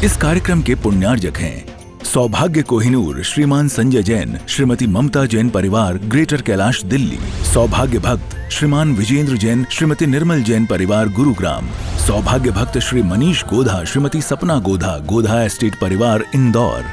इस कार्यक्रम के पुण्यार्जक हैं सौभाग्य कोहिनूर श्रीमान संजय जैन, श्रीमती ममता जैन परिवार, ग्रेटर कैलाश दिल्ली। सौभाग्य भक्त श्रीमान विजेंद्र जैन, श्रीमती निर्मल जैन परिवार, गुरुग्राम। सौभाग्य भक्त श्री मनीष गोधा, श्रीमती सपना गोधा, गोधा एस्टेट परिवार, इंदौर।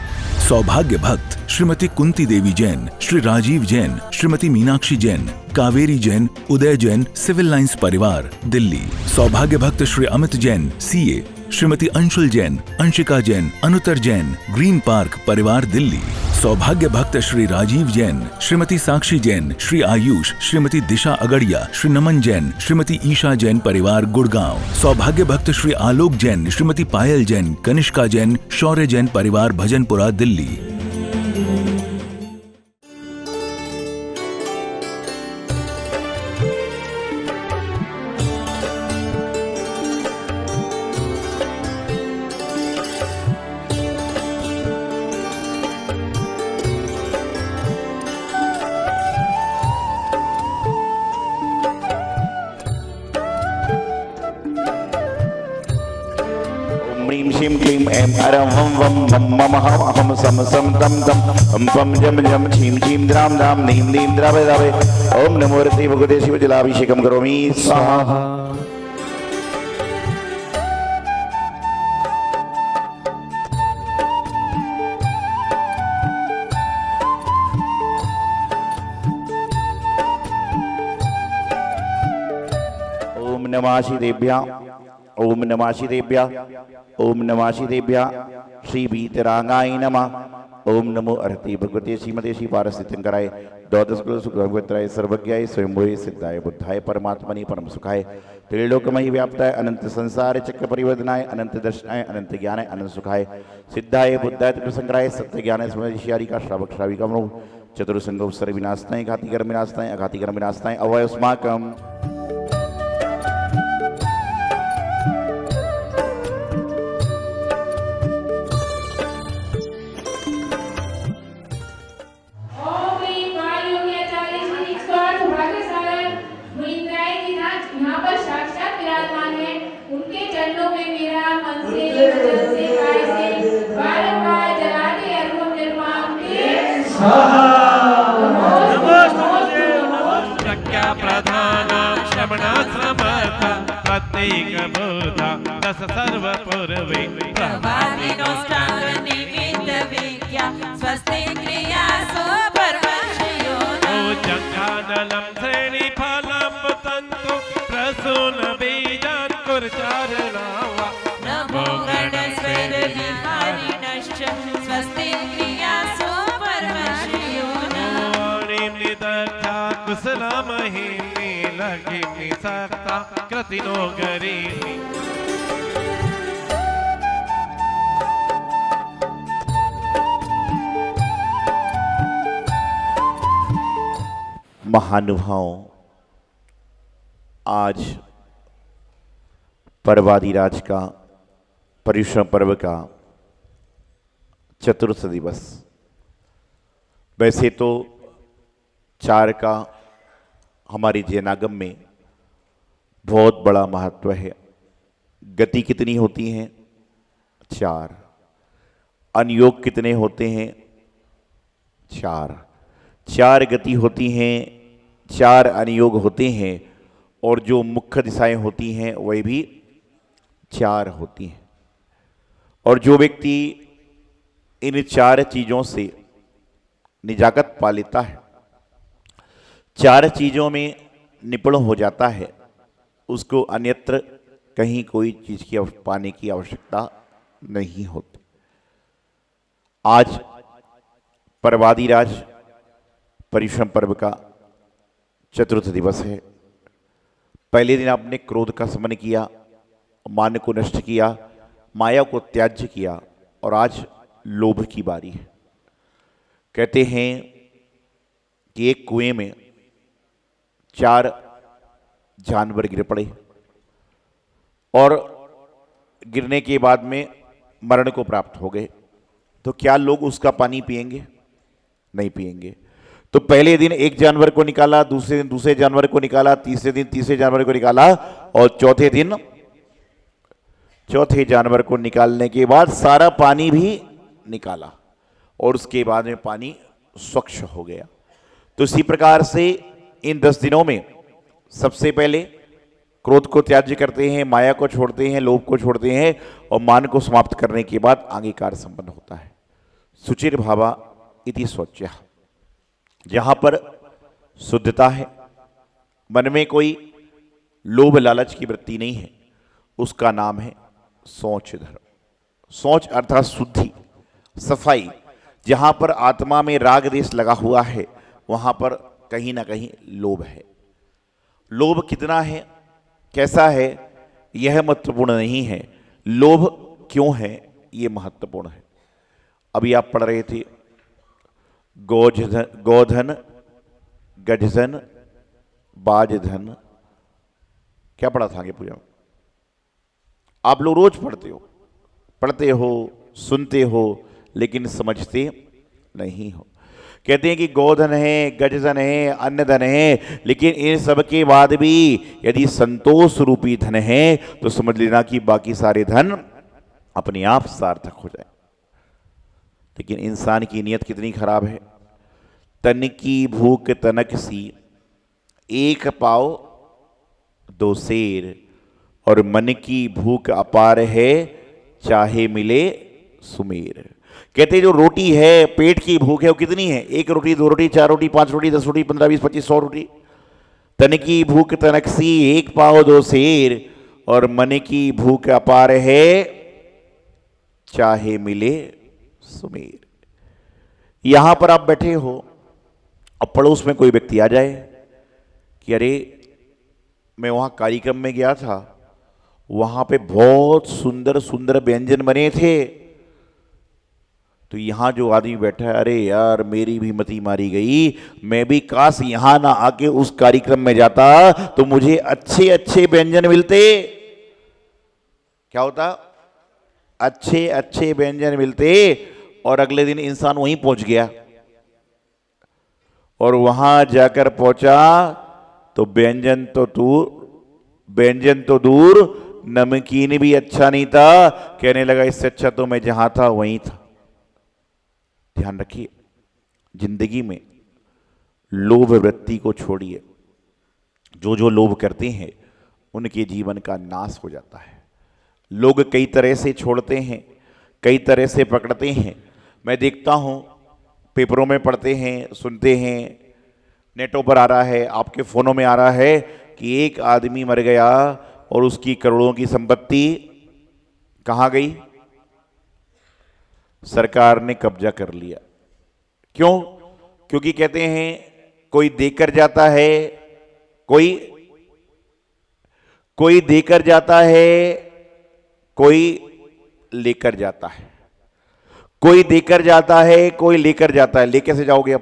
सौभाग्य भक्त श्रीमती कुंती देवी जैन, श्री राजीव जैन, श्रीमती मीनाक्षी जैन, कावेरी जैन, उदय जैन, सिविल लाइंस परिवार, दिल्ली। सौभाग्य भक्त Shri Amit Jain, CA, Shrimati Anshul Jain, Anshika Jain, Anuttar Jain, green park परिवार, दिल्ली। सौभाग्य भक्त श्री राजीव जैन, श्रीमती साक्षी जैन, श्री आयुष, श्रीमती दिशा अगड़िया, श्री नमन जैन, श्रीमती ईशा जैन परिवार, गुड़गांव। सौभाग्य भक्त श्री आलोक जैन, श्रीमती पायल जैन, कनिष्का जैन, शौर्य जैन परिवार, भजनपुरा, दिल्ली। ह्रीं श्रीं क्लीं ऐं अरं वं वं मं मम हं अहं सं सं तं तं हं फं जं जं छीं छीं द्रां द्रां नीं नीं द्रावे द्रावे। ओम नमो रति भगवते शिव जलाभिषेकं करोमि स्वाहा। ओम नमः शिवेभ्यः, ओम नमः शिवेभ्यः, ओम नमः शिवेभ्यः। श्री वीतरागाय नमः। ओम नमो अर्ति भगवते श्रीमते श्री पारसिद्धंकराय द्वादश सुखभद्राय सर्वज्ञाय स्वयंभुवे सिद्धाय बुद्धाय परमात्मने परम सुखाय त्रिलोकमयि व्याप्ताय अनंत संसार चक्र परिवर्तनाय अनंत दर्शनाय अनंत ज्ञानाय अनंत सुखाय सिद्धाय बुद्धाय त्रिसंकराय सत्य ज्ञानाय समझियारी का श्रावक श्राविका मनो चतुर्संगो सर्व विनाशनाय घाति कर्म विनाशनाय अघाति कर्म विनाशनाय अवयस्माकम्। दस सर्वपूर्वे स्वस्ति क्रिया जंगानलं श्रेणी फलं तंतु प्रसून बीजान कुर्चारणावा नमो गणस्वरूपिणे हरिणश्च स्वस्ति क्रिया परमशियो नमो निदर्था कुशलमहिनी लघिनी सक्ता कृतिनो गरीनी। महानुभाव, आज पर्वादिराज का पर्युषण पर्व का चतुर्थ दिवस। वैसे तो 4 का हमारी जैनागम में बहुत बड़ा महत्व है। गति कितनी होती हैं? 4। अनयोग कितने होते हैं? 4 गति होती हैं, 4 अनियोग होते हैं, और जो मुख्य दिशाएं होती हैं वह भी 4 होती हैं। और जो व्यक्ति इन 4 चीज़ों से निजाकत पा लेता है, 4 चीज़ों में निपुण हो जाता है, उसको अन्यत्र कहीं कोई चीज़ की पाने की आवश्यकता नहीं होती। आज पर्वादिराज पर्युषण पर्व का चतुर्थ दिवस है। पहले दिन आपने क्रोध का शमन किया, मान को नष्ट किया, माया को त्याज्य किया, और आज लोभ की बारी है। कहते हैं कि एक कुएं में 4 जानवर गिर पड़े और गिरने के बाद में मरण को प्राप्त हो गए। तो क्या लोग उसका पानी पिएंगे? नहीं पिएंगे। तो पहले दिन एक जानवर को निकाला, दूसरे दिन दूसरे जानवर को निकाला, तीसरे दिन तीसरे जानवर को निकाला, और चौथे दिन चौथे जानवर को निकालने के बाद सारा पानी भी निकाला और उसके बाद में पानी स्वच्छ हो गया। तो इसी प्रकार से इन 10 दिनों में सबसे पहले क्रोध को त्याज्य करते हैं, माया को छोड़ते हैं, लोभ को छोड़ते हैं और मान को समाप्त करने के बाद आगे कार्य संपन्न होता है। शुचिर भावा इति शौच्य, जहां पर शुद्धता है, मन में कोई लोभ लालच की वृत्ति नहीं है, उसका नाम है शौच धर्म। शौच अर्थात शुद्धि, सफाई। जहां पर आत्मा में राग देश लगा हुआ है वहां पर कहीं ना कहीं लोभ है। लोभ कितना है, कैसा है, यह महत्वपूर्ण नहीं है, लोभ क्यों है यह महत्वपूर्ण है। अभी आप पढ़ रहे थे गोधन, गजधन, बाजधन, क्या पढ़ा था आगे पूजा में? आप लोग रोज पढ़ते हो, सुनते हो, लेकिन समझते नहीं हो। कहते हैं कि गोधन है, गजधन है, अन्नधन है, लेकिन इन सब के बाद भी यदि संतोष रूपी धन है तो समझ लेना कि बाकी सारे धन अपने आप सार्थक हो जाए। लेकिन इंसान की नीयत कितनी खराब है। तन की भूख तनक सी, एक पाव दो सेर, और मन की भूख अपार है, चाहे मिले सुमेर। कहते जो रोटी है, पेट की भूख है, वो कितनी है? 1 रोटी, 2 रोटी, 4 रोटी, 5 रोटी, 10 रोटी, 15, 20, 25, 100 रोटी। तन की भूख तनक सी, एक पाव दो सेर, और मन की भूख अपार है, चाहे मिले सुमेर। यहां पर आप बैठे हो, अब पड़ोस में कोई व्यक्ति आ जाए कि अरे मैं वहां कार्यक्रम में गया था, वहां पे बहुत सुंदर सुंदर व्यंजन बने थे, तो यहां जो आदमी बैठा है, अरे यार मेरी भी मति मारी गई, मैं भी काश यहां ना आके उस कार्यक्रम में जाता तो मुझे अच्छे अच्छे व्यंजन मिलते। क्या होता? अच्छे अच्छे व्यंजन मिलते। और अगले दिन इंसान वहीं पहुंच गया और वहां जाकर पहुंचा तो व्यंजन तो दूर, नमकीन भी अच्छा नहीं था। कहने लगा इससे अच्छा तो मैं जहां था वहीं था। ध्यान रखिए, जिंदगी में लोभ वृत्ति को छोड़िए। जो लोभ करते हैं उनके जीवन का नाश हो जाता है। लोग कई तरह से छोड़ते हैं, कई तरह से पकड़ते हैं। मैं देखता हूं, पेपरों में पढ़ते हैं, सुनते हैं, नेटों पर आ रहा है, आपके फोनों में आ रहा है कि एक आदमी मर गया और उसकी करोड़ों की संपत्ति कहां गई? सरकार ने कब्जा कर लिया। क्यों? क्योंकि कहते हैं कोई देकर जाता है, कोई देकर जाता है, कोई लेकर जाता है। कोई देकर जाता है, कोई लेकर जाता है। ले कैसे जाओगे? अब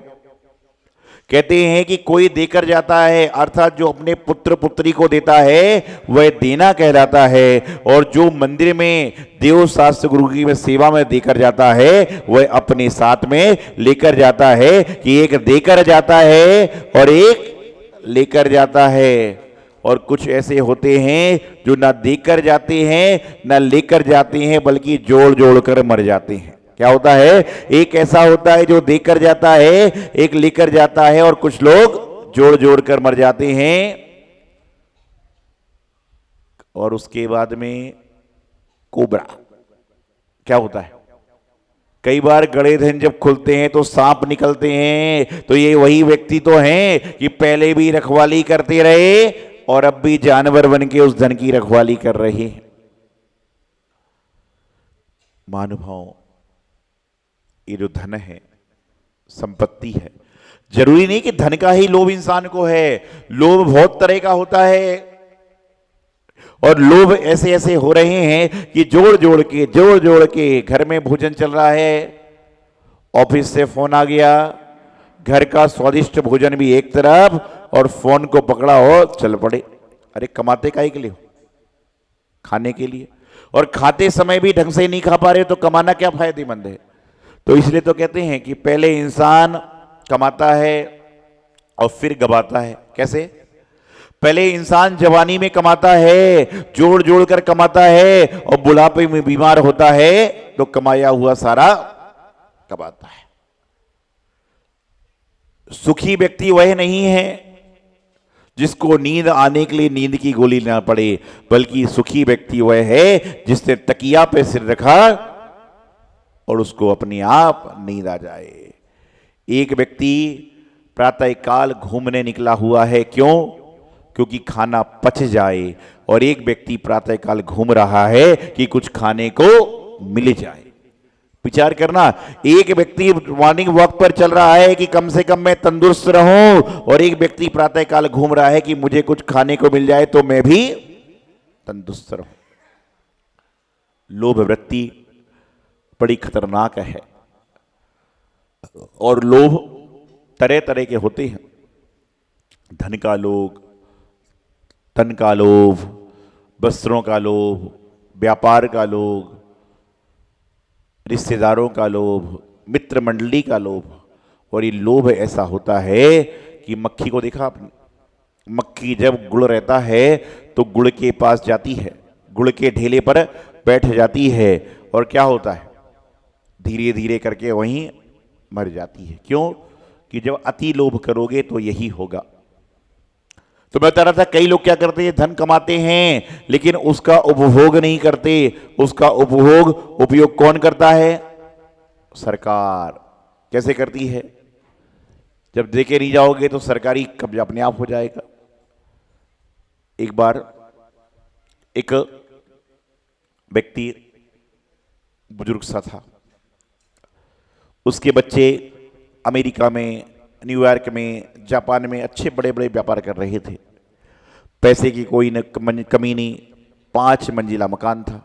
कहते हैं कि कोई देकर जाता है, अर्थात जो अपने पुत्र पुत्री को देता है वह देना कहलाता है, और जो मंदिर में देव शास्त्र गुरु की में सेवा में देकर जाता है वह अपने साथ में लेकर जाता है। कि एक देकर जाता है और एक लेकर जाता है। और कुछ ऐसे होते हैं जो ना देकर जाते हैं ना लेकर जाते हैं, बल्कि जोड़ जोड़ कर मर जाते हैं। क्या होता है? एक ऐसा होता है जो देकर जाता है, एक लेकर जाता है, और कुछ लोग जोड़ जोड़ कर मर जाते हैं। और उसके बाद में कोबरा क्या होता है? कई बार गड़े धन जब खुलते हैं तो सांप निकलते हैं। तो ये वही व्यक्ति तो हैं कि पहले भी रखवाली करते रहे और अब भी जानवर बन के उस धन की रखवाली कर रहे हैं। महानुभाव, ये जो धन है, संपत्ति है, जरूरी नहीं कि धन का ही लोभ इंसान को है। लोभ बहुत तरह का होता है और लोभ ऐसे ऐसे हो रहे हैं कि जोड़ जोड़ के घर में भोजन चल रहा है, ऑफिस से फोन आ गया, घर का स्वादिष्ट भोजन भी एक तरफ और फोन को पकड़ा और चल पड़े। अरे कमाते काहे के लिए हो? खाने के लिए। और खाते समय भी ढंग से नहीं खा पा रहे तो कमाना क्या फायदेमंद है? तो इसलिए तो कहते हैं कि पहले इंसान कमाता है और फिर गवाता है। कैसे? पहले इंसान जवानी में कमाता है, जोड़ जोड़ कर कमाता है, और बुढ़ापे में बीमार होता है तो कमाया हुआ सारा कमाता है। सुखी व्यक्ति वह नहीं है जिसको नींद आने के लिए नींद की गोली ना पड़े, बल्कि सुखी व्यक्ति वह है जिसने तकिया पे सिर रखा और उसको अपने आप नींद आ जाए। एक व्यक्ति प्रातःकाल घूमने निकला हुआ है, क्यों? क्योंकि खाना पच जाए, और एक व्यक्ति प्रातःकाल घूम रहा है कि कुछ खाने को मिल जाए। विचार करना, एक व्यक्ति मॉर्निंग वॉक पर चल रहा है कि कम से कम मैं तंदुरुस्त रहूं, और एक व्यक्ति प्रातःकाल घूम रहा है कि मुझे कुछ खाने को मिल जाए तो मैं भी तंदुरुस्त रहूं। लोभ वृत्ति बड़ी खतरनाक है, और लोभ तरह तरह के होते हैं। धन का लोभ, वस्त्रों का लोभ, व्यापार का लोभ, रिश्तेदारों का लोभ, मित्र मंडली का लोभ। और ये लोभ ऐसा होता है कि मक्खी को देखा आपने? मक्खी जब गुड़ रहता है तो गुड़ के पास जाती है, गुड़ के ढेले पर बैठ जाती है, और क्या होता है? धीरे धीरे करके वहीं मर जाती है। क्यों? कि जब अति लोभ करोगे तो यही होगा। तो मैं बता रहा था, कई लोग क्या करते हैं, धन कमाते हैं लेकिन उसका उपभोग नहीं करते। उसका उपयोग कौन करता है? सरकार। कैसे करती है? जब देके नहीं जाओगे तो सरकारी कब्जा अपने आप हो जाएगा। एक बार एक व्यक्ति बुजुर्ग सा था, उसके बच्चे अमेरिका में, न्यूयॉर्क में, जापान में अच्छे बड़े बड़े व्यापार कर रहे थे। पैसे की कोई कमी नहीं, 5 मंजिला मकान था।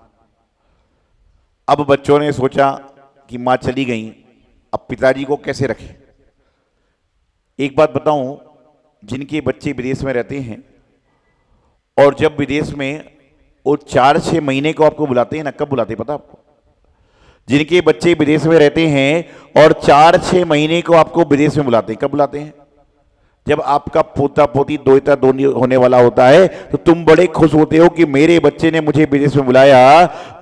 अब बच्चों ने सोचा कि माँ चली गई, अब पिताजी को कैसे रखें। एक बात बताऊं, जिनके बच्चे विदेश में रहते हैं और जब विदेश में वो 4-6 महीने को आपको बुलाते हैं ना, कब बुलाते हैं पता आपको? जिनके बच्चे विदेश में रहते हैं और 4-6 महीने को आपको विदेश में बुलाते हैं, कब बुलाते हैं? जब आपका पोता पोती दोता दोनी होने वाला होता है तो तुम बड़े खुश होते हो कि मेरे बच्चे ने मुझे विदेश में बुलाया।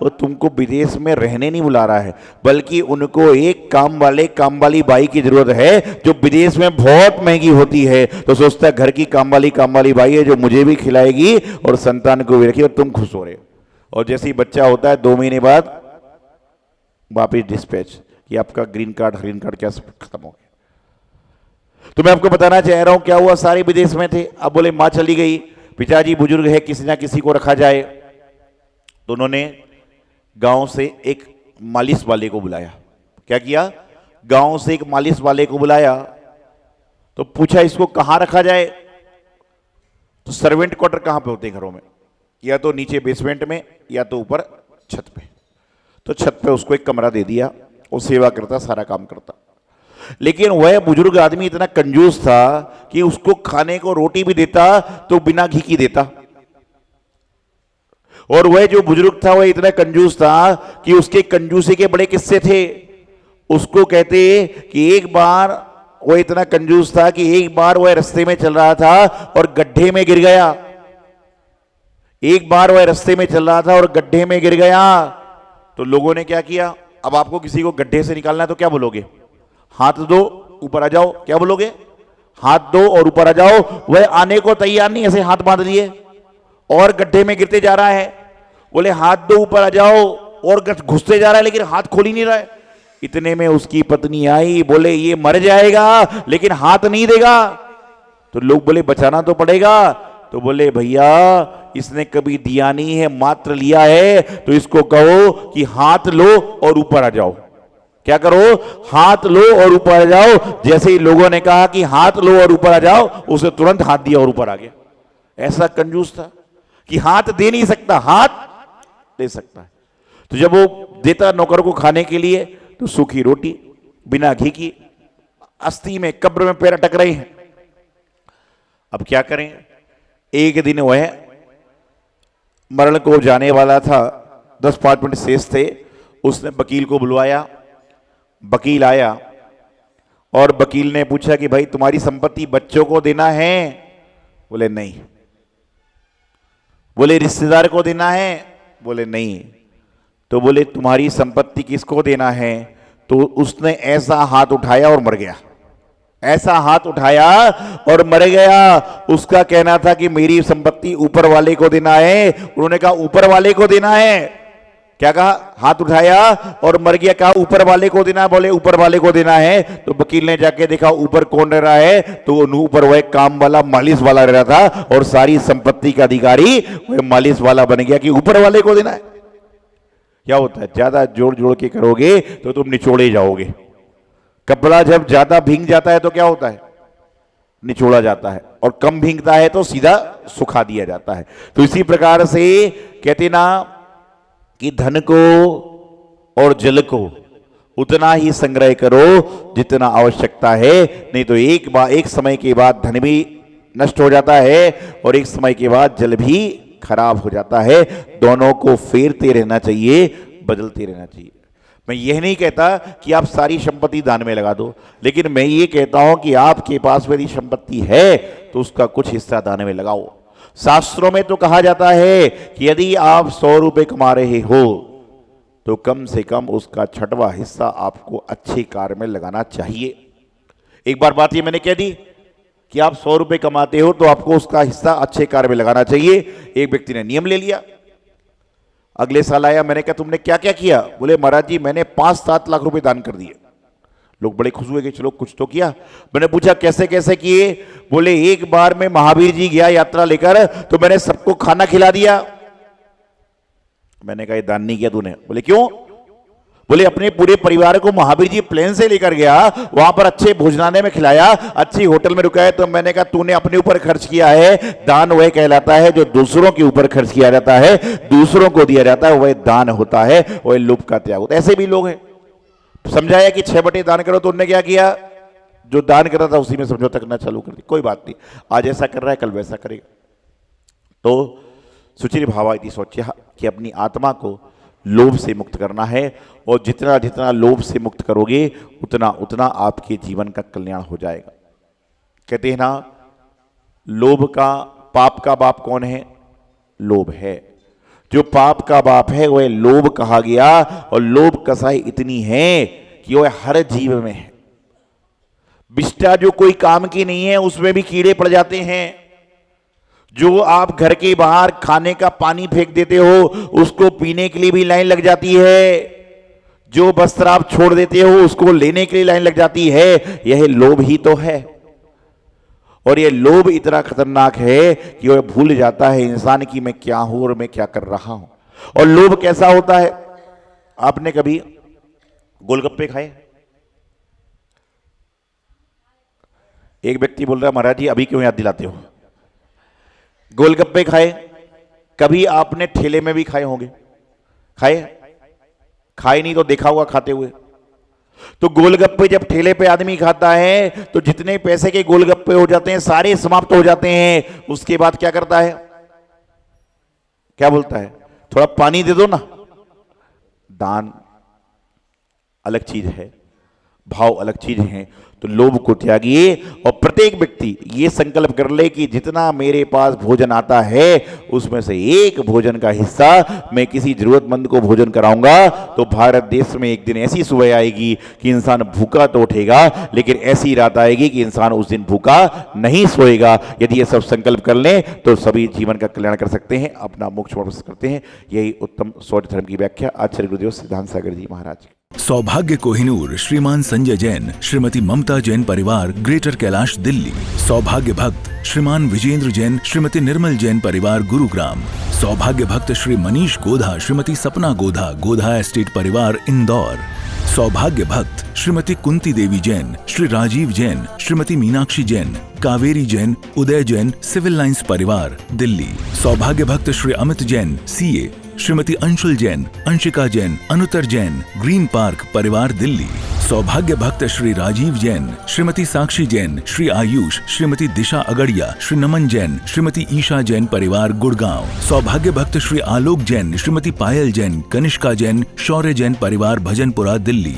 और तुमको विदेश में रहने नहीं बुला रहा है, बल्कि उनको एक काम वाली बाई की जरूरत है जो विदेश में बहुत महंगी होती है। तो सोचता है घर की काम वाली बाई है जो मुझे भी खिलाएगी और संतान को भी रखेगी, और तुम खुश हो रहे हो। और जैसे ही बच्चा होता है 2 महीने बाद वापिस डिस्पैच कि आपका ग्रीन कार्ड क्या खत्म हो गया। तो मैं आपको बताना चाह रहा हूं क्या हुआ। सारे विदेश में थे, अब बोले मां चली गई, पिताजी बुजुर्ग है, किसी ना किसी को रखा जाए। तो उन्होंने गांव से एक मालिश वाले को बुलाया। क्या किया? गांव से एक मालिश वाले को बुलाया। तो पूछा इसको कहां रखा जाए। तो सर्वेंट क्वार्टर कहां पे होते हैं घरों में? या तो नीचे बेसमेंट में या तो ऊपर छत पे। तो छत पे उसको एक कमरा दे दिया, वो सेवा करता, सारा काम करता। लेकिन वह बुजुर्ग आदमी इतना कंजूस था कि उसको खाने को रोटी भी देता तो बिना घी की देता। और वह जो बुजुर्ग था वह इतना कंजूस था कि उसके कंजूसी के बड़े किस्से थे। उसको कहते कि एक बार वह इतना कंजूस था कि एक बार वह रास्ते में चल रहा था और गड्ढे में गिर गया। एक बार वह रास्ते में चल रहा था और गड्ढे में गिर गया। तो लोगों ने क्या किया? अब आपको किसी को गड्ढे से निकालना है तो क्या बोलोगे? हाथ दो, ऊपर आ जाओ। क्या बोलोगे? हाथ दो और ऊपर आ जाओ। वह आने को तैयार नहीं, ऐसे हाथ बांध लिए और गड्ढे में गिरते जा रहा है। बोले हाथ दो, ऊपर आ जाओ, और घुसते जा रहा है लेकिन हाथ खोल ही नहीं रहा है। इतने में उसकी पत्नी आई, बोले ये मर जाएगा लेकिन हाथ नहीं देगा। तो लोग बोले बचाना तो पड़ेगा। तो बोले भैया इसने कभी दिया नहीं है, मात्र लिया है, तो इसको कहो कि हाथ लो और ऊपर आ जाओ। क्या करो? हाथ लो और ऊपर आ जाओ। जैसे ही लोगों ने कहा कि हाथ लो और ऊपर आ जाओ, उसे तुरंत हाथ दिया और ऊपर आ गया। ऐसा कंजूस था कि हाथ दे नहीं सकता, हाथ दे सकता है। तो जब वो देता नौकर को खाने के लिए तो सूखी रोटी बिना घी की, अस्थि में कब्र में पैर अटक रहे हैं। अब क्या करें? एक दिन वह मरण को जाने वाला था, 10-5 मिनट शेष थे। उसने वकील को बुलवाया। वकील आया और वकील ने पूछा कि भाई तुम्हारी संपत्ति बच्चों को देना है? बोले नहीं। बोले रिश्तेदार को देना है, बोले नहीं। तो बोले तुम्हारी संपत्ति किसको देना है? तो उसने ऐसा हाथ उठाया और मर गया, ऐसा हाथ उठाया और मर गया। उसका कहना था कि मेरी संपत्ति ऊपर वाले को देना है। उन्होंने कहा ऊपर वाले को देना है। क्या कहा? हाथ उठाया और मर गया, कहा ऊपर वाले को देना है। बोले ऊपर वाले को देना है। तो वकील ने जाके देखा ऊपर कौन रह रहा है, तो ऊपर वह काम वाला मालिश वाला रह रहा था और सारी संपत्ति का अधिकारी वह मालिश वाला बन गया कि ऊपर वाले को देना है। क्या होता है, ज्यादा जोड़ जोड़ के करोगे तो तुम निचोड़े जाओगे। कपड़ा जब ज्यादा भींग जाता है तो क्या होता है, निचोड़ा जाता है, और कम भींगता है तो सीधा सुखा दिया जाता है। तो इसी प्रकार से कहते ना कि धन को और जल को उतना ही संग्रह करो जितना आवश्यकता है, नहीं तो एक समय के बाद धन भी नष्ट हो जाता है और एक समय के बाद जल भी खराब हो जाता है। दोनों को फेरते रहना चाहिए, बदलते रहना चाहिए। मैं यह नहीं कहता कि आप सारी संपत्ति दान में लगा दो, लेकिन मैं ये कहता हूं कि आपके पास यदि संपत्ति है तो उसका कुछ हिस्सा दान में लगाओ। शास्त्रों में तो कहा जाता है कि यदि आप 100 रुपए कमा रहे हो तो कम से कम उसका 6वां हिस्सा आपको अच्छे कार्य में लगाना चाहिए। एक बार बात ये मैंने कह दी कि आप 100 रुपए कमाते हो तो आपको उसका हिस्सा अच्छे कार्य में लगाना चाहिए। एक व्यक्ति ने नियम ले लिया, अगले साल आया, मैंने कहा तुमने क्या क्या किया? बोले महाराज जी मैंने 5-7 लाख रुपए दान कर दिए। लोग बड़े खुश हुए कि चलो कुछ तो किया। मैंने पूछा कैसे कैसे किए? बोले एक बार मैं महावीर जी गया यात्रा लेकर तो मैंने सबको खाना खिला दिया। मैंने कहा ये दान नहीं किया तूने। बोले क्यों? बोले अपने पूरे परिवार को महावीर जी प्लेन से लेकर गया, वहां पर अच्छे भोजनालय में खिलाया, अच्छी होटल में रुकाया। तो मैंने कहा तूने अपने ऊपर खर्च किया है। दान वह कहलाता है जो दूसरों के ऊपर खर्च किया जाता है, दूसरों को दिया जाता है, वह दान होता है, वह लोभ का त्याग होता है। ऐसे भी लोग हैं, समझाया कि 6 बटे दान करो तो उन्होंने क्या किया, जो दान कर रहा था उसी में समझौता करना चालू कर दिया। कोई बात नहीं, आज ऐसा कर रहा है कल वैसा करेगा। तो सुचिर भावा इति सोचा कि अपनी आत्मा को लोभ से मुक्त करना है, और जितना जितना लोभ से मुक्त करोगे उतना उतना आपके जीवन का कल्याण हो जाएगा। कहते हैं ना, लोभ का पाप का बाप कौन है? लोभ है। जो पाप का बाप है वह लोभ कहा गया, और लोभ कसाई इतनी है कि वह हर जीव में है। बिष्टा जो कोई काम की नहीं है उसमें भी कीड़े पड़ जाते हैं। जो आप घर के बाहर खाने का पानी फेंक देते हो उसको पीने के लिए भी लाइन लग जाती है। जो वस्त्र आप छोड़ देते हो उसको लेने के लिए लाइन लग जाती है। यह लोभ ही तो है। और यह लोभ इतना खतरनाक है कि वह भूल जाता है इंसान की मैं क्या हूं और मैं क्या कर रहा हूं। और लोभ कैसा होता है? आपने कभी गोलगप्पे खाए? एक व्यक्ति बोल रहा है महाराज जी अभी क्यों याद दिलाते हो? गोलगप्पे खाए? कभी आपने ठेले में भी खाए होंगे? खाए नहीं तो देखा होगा खाते हुए। तो गोलगप्पे जब ठेले पे आदमी खाता है तो जितने पैसे के गोलगप्पे हो जाते हैं सारे समाप्त हो जाते हैं। उसके बाद क्या करता है? क्या बोलता है? थोड़ा पानी दे दो ना। दान अलग चीज है, भाव अलग चीज है। तो लोभ को त्यागिए, और प्रत्येक व्यक्ति ये संकल्प कर ले कि जितना मेरे पास भोजन आता है उसमें से एक भोजन का हिस्सा मैं किसी जरूरतमंद को भोजन कराऊंगा। तो भारत देश में एक दिन ऐसी सुबह आएगी कि इंसान भूखा तो उठेगा, लेकिन ऐसी रात आएगी कि इंसान उस दिन भूखा नहीं सोएगा। यदि ये सब संकल्प कर लें तो सभी जीवन का कल्याण कर सकते हैं, अपना मोक्ष प्राप्त करते हैं। यही उत्तम शौर्य धर्म की व्याख्या आचार्य गुरुदेव सिद्धांत सागर जी महाराज। सौभाग्य कोहिनूर श्रीमान संजय जैन, श्रीमती ममता जैन परिवार, ग्रेटर कैलाश दिल्ली। सौभाग्य भक्त श्रीमान विजेंद्र जैन, श्रीमती निर्मल जैन परिवार, गुरुग्राम। सौभाग्य भक्त श्री मनीष गोधा, श्रीमती सपना गोधा, गोधा एस्टेट परिवार, इंदौर। सौभाग्य भक्त श्रीमती कुंती देवी जैन, श्री राजीव जैन, श्रीमती मीनाक्षी जैन, कावेरी जैन, उदय जैन, सिविल लाइंस परिवार, दिल्ली। सौभाग्य भक्त Shri Amit Jain, CA, Shrimati Anshul Jain, Anshika Jain, Anuttar Jain, green park परिवार, दिल्ली। सौभाग्य भक्त श्री राजीव जैन, श्रीमती साक्षी जैन, श्री आयुष, श्रीमती दिशा अगड़िया, श्री नमन जैन, श्रीमती ईशा जैन परिवार, गुड़गांव। सौभाग्य भक्त श्री आलोक जैन, श्रीमती पायल जैन, कनिष्का जैन, शौर्य जैन परिवार, भजनपुरा, दिल्ली।